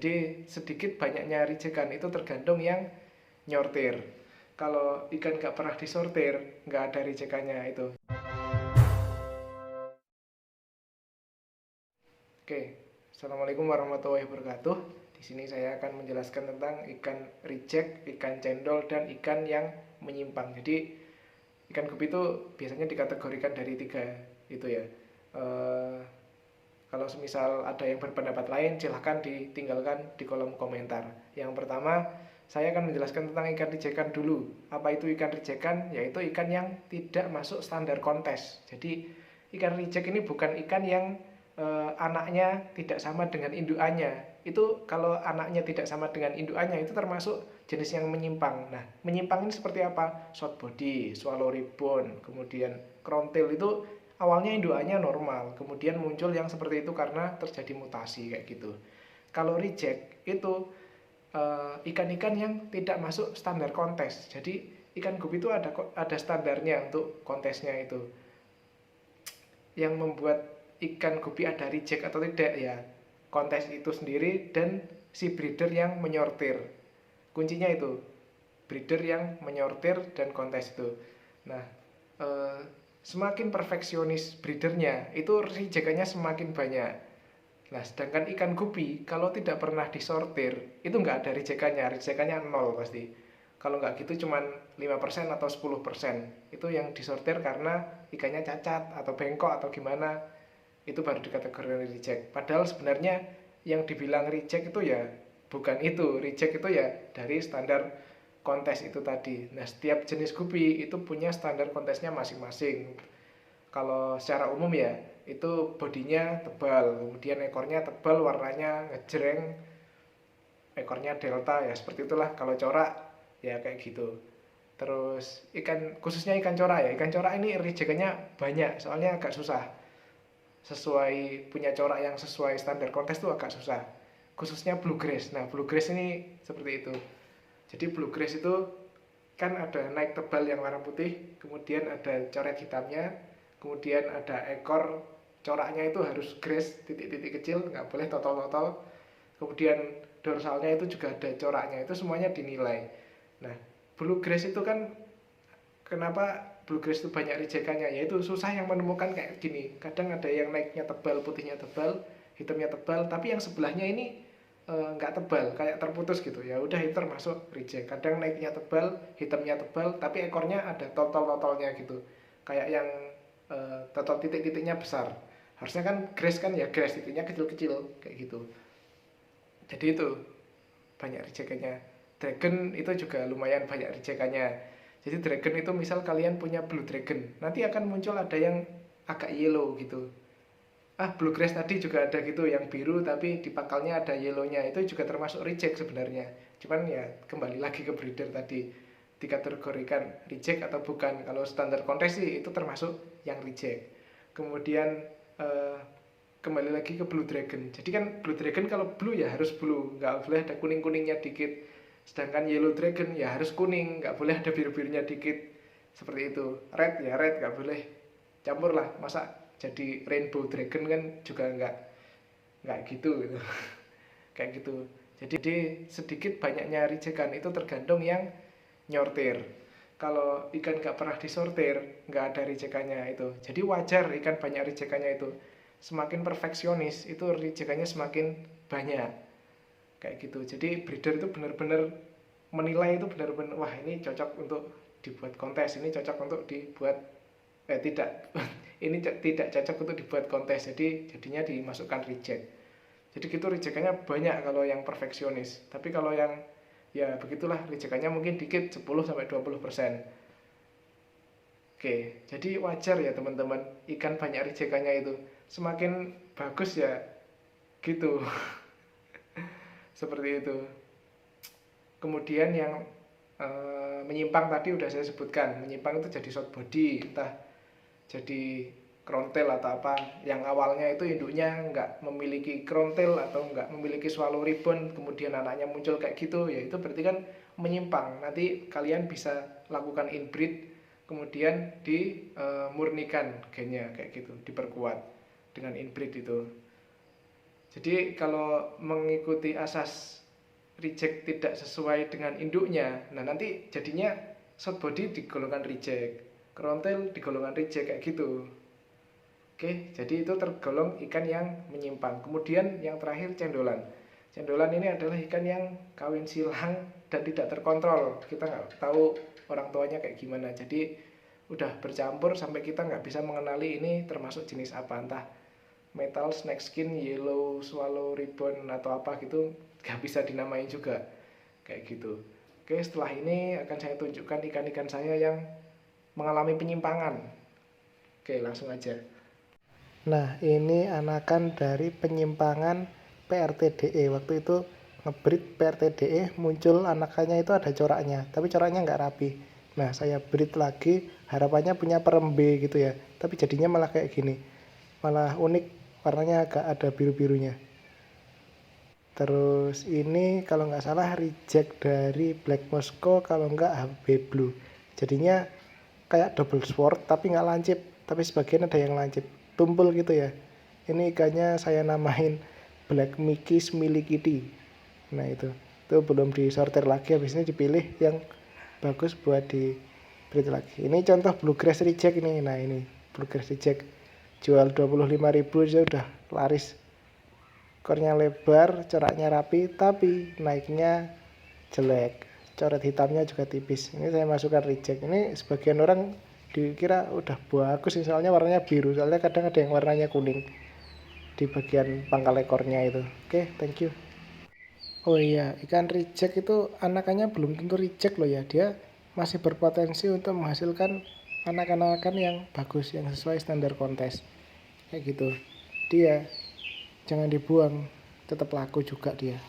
Jadi sedikit banyaknya rijekan itu tergantung yang nyortir. Kalau ikan nggak pernah disortir, nggak ada rijekannya itu. Oke, Assalamualaikum warahmatullahi wabarakatuh. Di sini saya akan menjelaskan tentang ikan reject, ikan cendol, dan ikan yang menyimpang. Jadi ikan gupi itu biasanya dikategorikan dari tiga itu ya. Kalau semisal ada yang berpendapat lain, silahkan ditinggalkan di kolom komentar. Yang pertama, saya akan menjelaskan tentang ikan rijekan dulu. Apa itu ikan rijekan? Yaitu ikan yang tidak masuk standar kontes. Jadi ikan reject ini bukan ikan yang anaknya tidak sama dengan indukannya. Itu kalau anaknya tidak sama dengan indukannya itu termasuk jenis yang menyimpang. Nah, menyimpang ini seperti apa? Short body, swallow ribbon, kemudian crowntail itu awalnya indukannya normal, kemudian muncul yang seperti itu karena terjadi mutasi kayak gitu. Kalau reject itu ikan-ikan yang tidak masuk standar kontes. Jadi ikan gupi itu ada standarnya untuk kontesnya itu. Yang membuat ikan gupi ada reject atau tidak ya kontes itu sendiri dan si breeder yang menyortir. Kuncinya itu breeder yang menyortir dan kontes itu. Nah, semakin perfeksionis breedernya itu rijekannya semakin banyak. Nah, sedangkan ikan gupi kalau tidak pernah disortir itu nggak ada rijekannya 0 pasti. Kalau nggak gitu cuman 5% atau 10%. Itu yang disortir karena ikannya cacat atau bengkok atau gimana, itu baru dikategorikan reject. Padahal sebenarnya yang dibilang reject itu ya bukan itu. Reject itu ya dari standar kontes itu tadi. Nah, setiap jenis gupi itu punya standar kontesnya masing-masing. Kalau secara umum ya itu bodinya tebal, kemudian ekornya tebal, warnanya ngejreng, ekornya delta ya seperti itulah. Kalau corak ya kayak gitu. Terus khususnya ikan corak ya, ikan corak ini rijekannya banyak, soalnya agak susah. Punya corak yang sesuai standar kontes itu agak susah. Khususnya bluegrass. Nah, bluegrass ini seperti itu. Jadi bluegrass itu kan ada naik tebal yang warna putih, kemudian ada coret hitamnya, kemudian ada ekor coraknya itu harus grass, titik-titik kecil, nggak boleh totol-totol. Kemudian dorsalnya itu juga ada coraknya, itu semuanya dinilai. Nah, bluegrass itu kan kenapa bluegrass itu banyak rijekannya? Yaitu susah yang menemukan kayak gini. Kadang ada yang naiknya tebal, putihnya tebal, hitamnya tebal, tapi yang sebelahnya ini nggak tebal, kayak terputus gitu. Ya udah itu termasuk reject. Kadang naiknya tebal, hitamnya tebal, tapi ekornya ada totol-totolnya gitu. Kayak yang totol titik-titiknya besar. Harusnya kan grass kan ya grass, titiknya kecil-kecil kayak gitu. Jadi itu banyak rijekannya. Dragon itu juga lumayan banyak rijekannya. Jadi dragon itu misal kalian punya blue dragon, nanti akan muncul ada yang agak yellow gitu. Bluegrass tadi juga ada gitu yang biru tapi di pangkalnya ada yellownya, itu juga termasuk reject sebenarnya. Cuman ya kembali lagi ke breeder tadi, dikategorikan reject atau bukan. Kalau standar kontes sih itu termasuk yang reject. Kemudian kembali lagi ke blue dragon. Jadi kan blue dragon kalau blue ya harus blue, nggak boleh ada kuning-kuningnya dikit. Sedangkan yellow dragon ya harus kuning, nggak boleh ada biru-birunya dikit. Seperti itu. Red ya red, nggak boleh campur lah. Masa jadi rainbow dragon kan juga nggak gitu, gitu. Kayak gitu. Jadi sedikit banyaknya rijekan itu tergantung yang nyortir. Kalau ikan nggak pernah disortir, nggak ada rijekannya itu. Jadi wajar ikan banyak rijekannya itu. Semakin perfeksionis itu rijekannya semakin banyak. Kayak gitu. Jadi breeder itu benar-benar menilai, itu benar-benar wah ini cocok untuk dibuat kontes, ini cocok untuk dibuat tidak ini tidak cocok untuk dibuat kontes, jadi jadinya dimasukkan reject. Jadi gitu rijekannya banyak kalau yang perfeksionis. Tapi kalau yang ya begitulah, rijekannya mungkin dikit, 10-20%. Oke, jadi wajar ya teman-teman, ikan banyak rijekannya itu semakin bagus ya gitu. Seperti itu. Kemudian yang menyimpang tadi udah saya sebutkan. Menyimpang itu jadi short body, entah jadi crowntail atau apa. Yang awalnya itu induknya nggak memiliki crowntail atau nggak memiliki swallow ribbon, kemudian anaknya muncul kayak gitu, ya itu berarti kan menyimpang. Nanti kalian bisa lakukan inbreed, kemudian dimurnikan gennya kayak gitu, diperkuat dengan inbreed itu. Jadi kalau mengikuti asas reject tidak sesuai dengan induknya, nah nanti jadinya short body digolongkan reject, krontail digolongkan reject kayak gitu. Oke, jadi itu tergolong ikan yang menyimpang. Kemudian yang terakhir cendolan. Cendolan ini adalah ikan yang kawin silang dan tidak terkontrol. Kita nggak tahu orang tuanya kayak gimana. Jadi udah bercampur sampai kita nggak bisa mengenali ini termasuk jenis apa. Entah metal, snake skin, yellow, swallow, ribbon, atau apa gitu. Nggak bisa dinamain juga. Kayak gitu. Oke, setelah ini akan saya tunjukkan ikan-ikan saya yang mengalami penyimpangan. Oke, langsung aja. Nah, ini anakan dari penyimpangan PRTDE. Waktu itu ngebreed PRTDE, muncul anakannya itu ada coraknya, tapi coraknya nggak rapi. Nah, saya breed lagi, harapannya punya perembe gitu ya, tapi jadinya malah kayak gini. Malah unik, warnanya agak ada biru-birunya. Terus ini kalau nggak salah reject dari Black Moscow, kalau nggak HB Blue. Jadinya kayak double sword tapi nggak lancip, tapi sebagian ada yang lancip, tumpul gitu ya. Ini ikannya saya namain Black Mickey Smiley Kitty. Nah itu belum disortir lagi, habis ini dipilih yang bagus buat di breed lagi. Ini contoh bluegrass reject ini. Nah ini bluegrass reject jual 25.000 aja udah laris. Ekornya lebar, coraknya rapi, tapi naiknya jelek. Coret hitamnya juga tipis. Ini saya masukkan reject. Ini sebagian orang dikira udah bagus sih, soalnya warnanya biru. Soalnya kadang ada yang warnanya kuning di bagian pangkal ekornya itu. Oke, thank you. Oh iya, ikan reject itu anakannya belum tentu reject loh ya. Dia masih berpotensi untuk menghasilkan anakan-anakan yang bagus, yang sesuai standar kontes. Kayak gitu. Dia jangan dibuang, tetap laku juga dia.